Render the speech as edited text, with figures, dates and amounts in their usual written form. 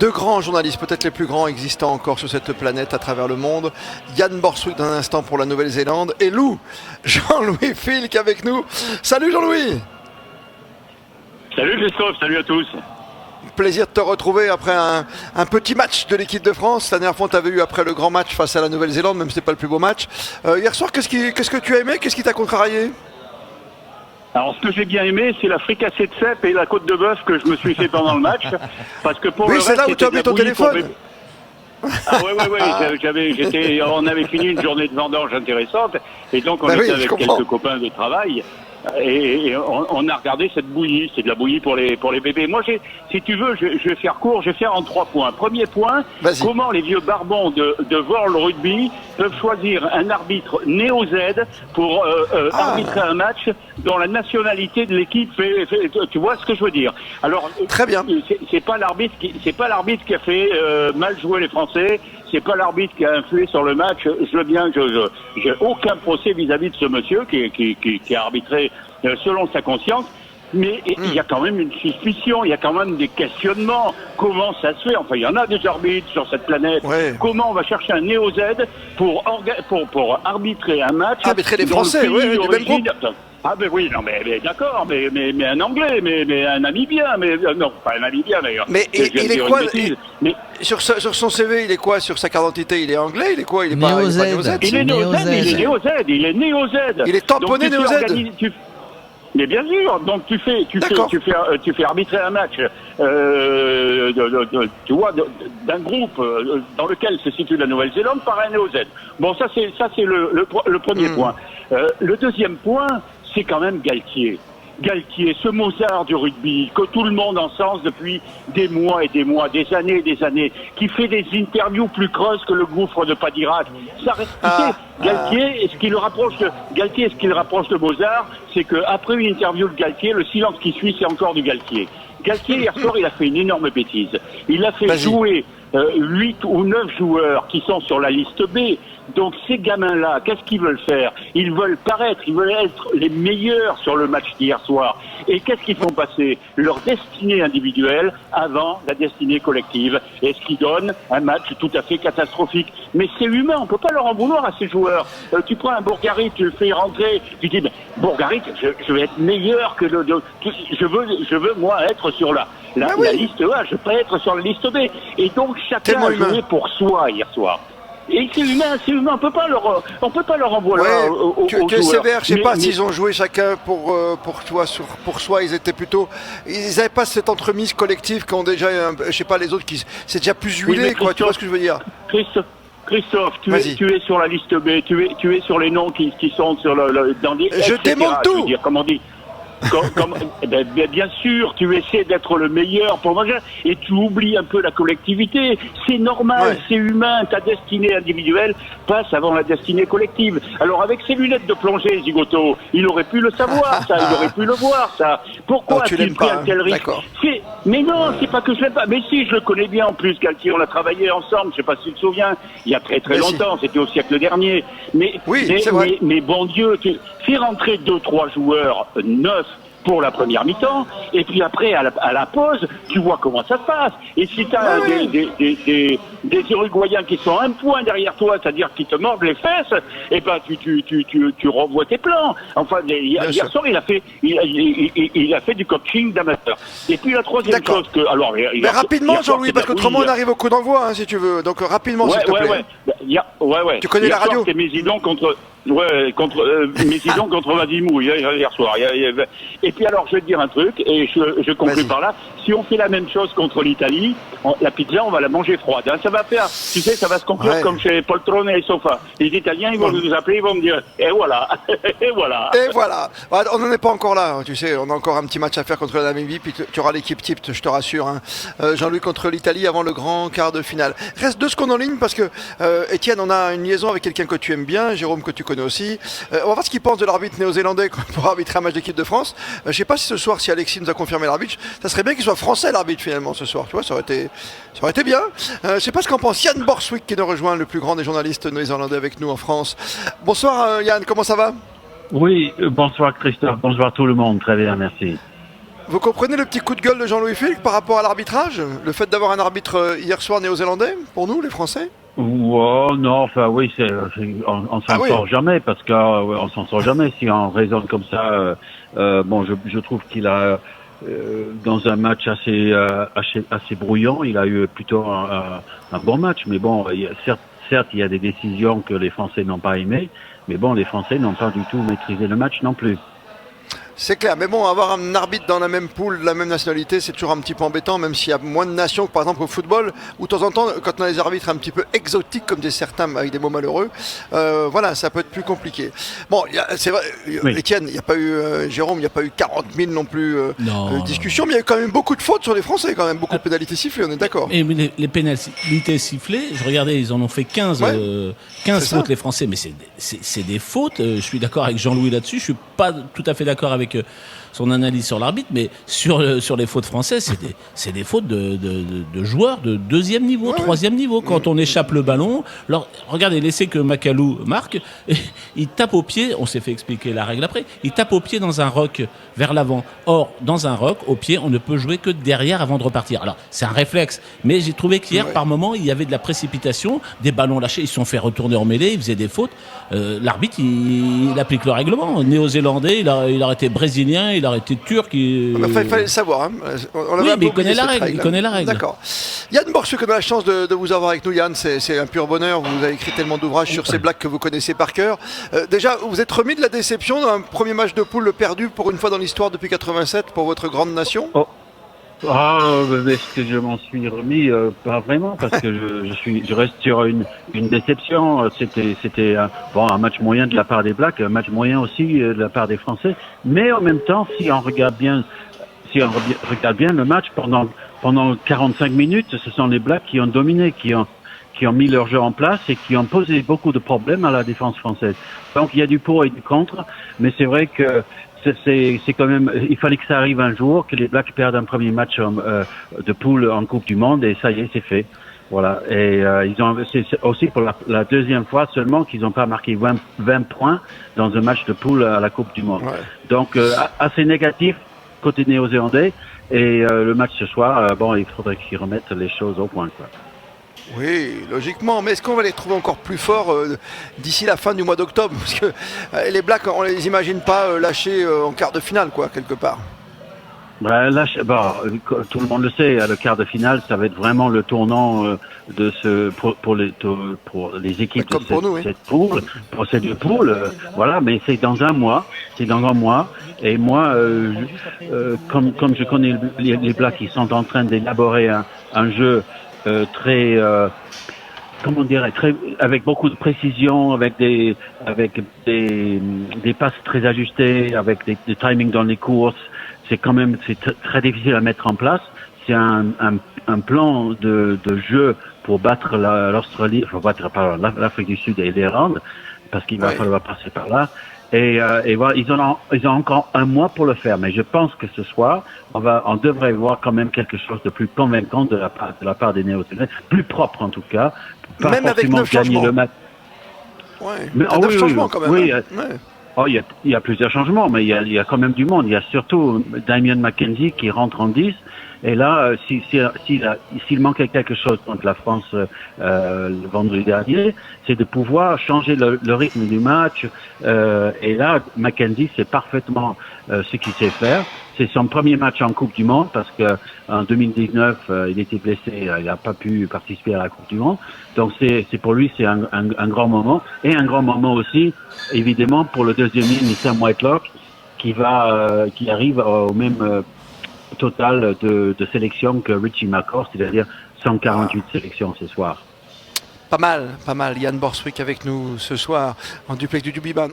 Deux grands journalistes, peut-être les plus grands existants encore sur cette planète à travers le monde. Jan Borswick dans un instant pour la Nouvelle-Zélande et Lou, Jean-Louis Filk avec nous. Salut Jean-Louis. Salut Christophe, salut à tous. Plaisir de te retrouver après un petit match de l'équipe de France. La dernière fois, on t'avait eu après le grand match face à la Nouvelle-Zélande, même si c'était pas le plus beau match. Hier soir, qu'est-ce que tu as aimé? Qu'est-ce qui t'a contrarié? Alors, ce que j'ai bien aimé, c'est la fricassée de cèpe et la côte de bœuf que je me suis fait pendant le match. Parce que pour oui, le c'est reste, là où tu as mis ton téléphone. Ah oui, on avait fini une journée de vendange intéressante et donc on était avec quelques copains de travail et on a regardé cette bouillie. C'est de la bouillie pour les bébés. Moi, si tu veux, je vais faire court, je vais faire en 3 points. Premier point, comment les vieux barbons de World Rugby peuvent choisir un arbitre néo-Z pour arbitrer un match dont la nationalité de l'équipe fait, tu vois ce que je veux dire. Alors, très bien. C'est pas l'arbitre qui a fait mal jouer les Français. C'est pas l'arbitre qui a influé sur le match. J'ai aucun procès vis-à-vis de ce monsieur qui a arbitré selon sa conscience. Mais il y a quand même une suspicion, il y a quand même des questionnements. Comment ça se fait? Enfin, il y en a des arbitres sur cette planète. Ouais. Comment on va chercher un néo-Z pour arbitrer un match? Arbitrer les Français, oui, du même groupe. Ah ben oui, non mais d'accord, mais un Anglais, mais un Namibien, mais non, pas un Namibien d'ailleurs. Mais il est quoi sur son CV, il est quoi sur sa carte d'identité? Il est anglais, il est quoi? Il est pas néo-Z. Il est néo-Z. Il est tamponné néo-Z. Mais bien sûr, donc tu fais arbitrer un match, tu vois, d'un groupe dans lequel se situe la Nouvelle-Zélande par un néo-Z. Bon, ça c'est le premier point. Le deuxième point, c'est quand même Galtier. Galtier, ce Mozart du rugby, que tout le monde encense depuis des mois et des mois, des années, qui fait des interviews plus creuses que le gouffre de Padirac. Ça reste, Galtier, ce qui le rapproche de Mozart, c'est qu'après une interview de Galtier, le silence qui suit, c'est encore du Galtier. Galtier, hier soir, il a fait une énorme bêtise. Il a fait jouer 8 ou 9 joueurs qui sont sur la liste B. Donc ces gamins-là, qu'est-ce qu'ils veulent faire? Ils veulent paraître, ils veulent être les meilleurs sur le match d'hier soir. Et qu'est-ce qu'ils font passer? Leur destinée individuelle avant la destinée collective. Et ce qui donne un match tout à fait catastrophique. Mais c'est humain, on peut pas leur en vouloir à ces joueurs. Tu prends un Bourgarit, tu le fais rentrer, tu dis, Bourgarit, je vais être meilleur que je veux moi être sur la liste A, je veux pas être sur la liste B. Et donc chacun a joué pour soi hier soir. Et c'est humain, on peut pas leur en vouloir aux tu es joueurs. sévère, je sais pas s'ils ont joué chacun pour soi, ils étaient plutôt, ils n'avaient pas cette entremise collective qu'ont déjà, je sais pas, les autres qui, c'est déjà plus huilé, quoi, tu vois ce que je veux dire? Christophe, tu es sur la liste B, tu es sur les noms qui sont sur dans les, je démonte tout. Je veux dire, comme on dit. Bien sûr, tu essaies d'être le meilleur pour manger et tu oublies un peu la collectivité. C'est normal, c'est humain. Ta destinée individuelle passe avant la destinée collective. Alors avec ses lunettes de plongée, Zigoto, il aurait pu le savoir, ça, il aurait pu le voir, ça. Pourquoi a-t-il pris un tel risque? Mais non, c'est pas que je l'aime pas. Mais si, je le connais bien en plus, Galtier, on a travaillé ensemble, je sais pas si tu te souviens, il y a très longtemps, c'était au siècle dernier. Mais bon Dieu, tu fais rentrer 2-3 joueurs neufs pour la première mi-temps, et puis après, à la pause, tu vois comment ça se passe. Et si tu as des Uruguayens qui sont un point derrière toi, c'est-à-dire qui te mordent les fesses, et ben tu revois tes plans. Enfin, hier soir, il a fait du coaching d'amateur. Et puis la troisième chose que... Alors, mais rapidement, Jean-Louis, parce qu'autrement on arrive au coup d'envoi, si tu veux. Donc rapidement, s'il te plaît. Tu connais la radio? C'est Mésidon contre Vadimou hier soir. Et puis alors, je vais te dire un truc, et je conclue par là. Si on fait la même chose contre l'Italie, la pizza, on va la manger froide. Hein. Ça va faire, tu sais, ça va se conclure comme chez Poltrone et Sofa. Les Italiens, ils vont nous appeler, ils vont me dire, et voilà, et voilà. Et voilà. On n'en est pas encore là, hein, tu sais, on a encore un petit match à faire contre la Namibie, puis tu auras l'équipe type, je te rassure. Hein. Jean-Louis contre l'Italie avant le grand quart de finale. Reste 2 secondes en ligne parce que, Étienne, on a une liaison avec quelqu'un que tu aimes bien, Jérôme que tu connais aussi. On va voir ce qu'il pense de l'arbitre néo-zélandais pour arbitrer un match d'équipe de France. Je sais pas si ce soir, si Alexis nous a confirmé l'arbitre, ça serait bien qu'il soit français l'arbitre finalement ce soir. Tu vois, ça aurait été bien. Je sais pas ce qu'en pense Jan Borswick qui nous rejoint, le plus grand des journalistes néo-zélandais avec nous en France. Bonsoir Yann, comment ça va? Oui, bonsoir Christophe, bonsoir tout le monde, très bien, merci. Vous comprenez le petit coup de gueule de Jean-Louis Fielk par rapport à l'arbitrage? Le fait d'avoir un arbitre hier soir néo-zélandais, pour nous, les Français? Oh, non, enfin oui, on s'en sort jamais parce qu'on s'en sort jamais si on raisonne comme ça. Bon, je trouve qu'il a dans un match assez brouillon, il a eu plutôt un bon match. Mais bon, certes, il y a des décisions que les Français n'ont pas aimées, mais bon, les Français n'ont pas du tout maîtrisé le match non plus. C'est clair, mais bon, avoir un arbitre dans la même poule, de la même nationalité, c'est toujours un petit peu embêtant, même s'il y a moins de nations que par exemple au football, où de temps en temps, quand on a des arbitres un petit peu exotiques, comme disent certains avec des mots malheureux, voilà, ça peut être plus compliqué. Bon, c'est vrai, oui. Étienne, il n'y a pas eu, Jérôme, il n'y a pas eu 40 000 non plus discussions, mais il y a eu quand même beaucoup de fautes sur les Français, quand même, beaucoup de pénalités sifflées, on est d'accord. Et les pénalités sifflées, je regardais, ils en ont fait 15 fautes les Français, mais c'est des fautes, je suis d'accord avec Jean-Louis là-dessus, je suis pas tout à fait d'accord avec son analyse sur l'arbitre, mais sur les fautes françaises, c'est des fautes de joueurs de deuxième niveau, troisième niveau. Quand on échappe le ballon, alors, regardez l'essai que Macalou marque, il tape au pied, on s'est fait expliquer la règle après, il tape au pied dans un rock vers l'avant. Or, dans un rock, au pied, on ne peut jouer que derrière avant de repartir. Alors, c'est un réflexe, mais j'ai trouvé qu'hier, par moment, il y avait de la précipitation, des ballons lâchés, ils se sont fait retourner en mêlée, ils faisaient des fautes. L'arbitre, il applique le règlement. Néo-zélandais, il aurait été brésilien, il aurait été turc. Il fallait le savoir. Hein. Oui, mais il connaît la règle. D'accord. Yann Borswick, on a la chance de vous avoir avec nous, Yann. C'est un pur bonheur. Vous avez écrit tellement d'ouvrages sur ces Blacks que vous connaissez par cœur. Déjà, vous êtes remis de la déception d'un premier match de poule perdu pour une fois dans l'histoire depuis 87 pour votre grande nation? Est-ce que je m'en suis remis? Pas vraiment, parce que je reste sur une déception. C'était un match moyen de la part des Blacks, un match moyen aussi de la part des Français. Mais en même temps, si on regarde bien le match pendant 45 minutes, ce sont les Blacks qui ont dominé, qui ont mis leur jeu en place et qui ont posé beaucoup de problèmes à la défense française. Donc il y a du pour et du contre, mais c'est vrai que c'est quand même, il fallait que ça arrive un jour, que les Blacks perdent un premier match de poule en Coupe du Monde, et ça y est, c'est fait. Voilà. Et c'est aussi pour la deuxième fois seulement qu'ils n'ont pas marqué 20 points dans un match de poule à la Coupe du Monde. Ouais. Donc assez négatif côté néo-zélandais. Et le match ce soir, il faudrait qu'ils remettent les choses au point, quoi. Oui, logiquement. Mais est-ce qu'on va les trouver encore plus forts d'ici la fin du mois d'octobre? Parce que les Blacks, on les imagine pas lâchés en quart de finale, quoi, quelque part. Tout le monde le sait, le quart de finale, ça va être vraiment le tournant pour les équipes de cette poule, pour ces deux poules. Voilà, mais c'est dans un mois. Et moi, comme je connais les Blacks, ils sont en train d'élaborer un jeu très avec beaucoup de précision, avec des passes très ajustées, avec des timings dans les courses. C'est très difficile à mettre en place. C'est un plan de jeu pour battre l'Australie, l'Afrique du Sud et l'Irlande, parce qu'il va falloir passer par là. Et voilà, ils ont encore un mois pour le faire, mais je pense que ce soir, on devrait voir quand même quelque chose de plus convaincant de la part des Néo-Zélandais, plus propre en tout cas, pas même forcément avec 9 gagner changements. le match. Ouais. Mais 9 changements quand même. Oui, il y a plusieurs changements, mais il y a quand même du monde. Il y a surtout Damien McKenzie qui rentre en 10. Et là, s'il manquait quelque chose contre la France le vendredi dernier, c'est de pouvoir changer le rythme du match. Et là, McKenzie, c'est parfaitement ce qu'il sait faire. C'est son premier match en Coupe du Monde parce que en 2019, il était blessé, il n'a pas pu participer à la Coupe du Monde. Donc pour lui, c'est un grand moment. Et un grand moment aussi, évidemment, pour le deuxième ligne, Sam Whitelock, qui arrive au même total de sélections que Richie McCaw, c'est-à-dire 148 sélections ce soir. Pas mal. Yann Borswick avec nous ce soir en duplex du Dubiban.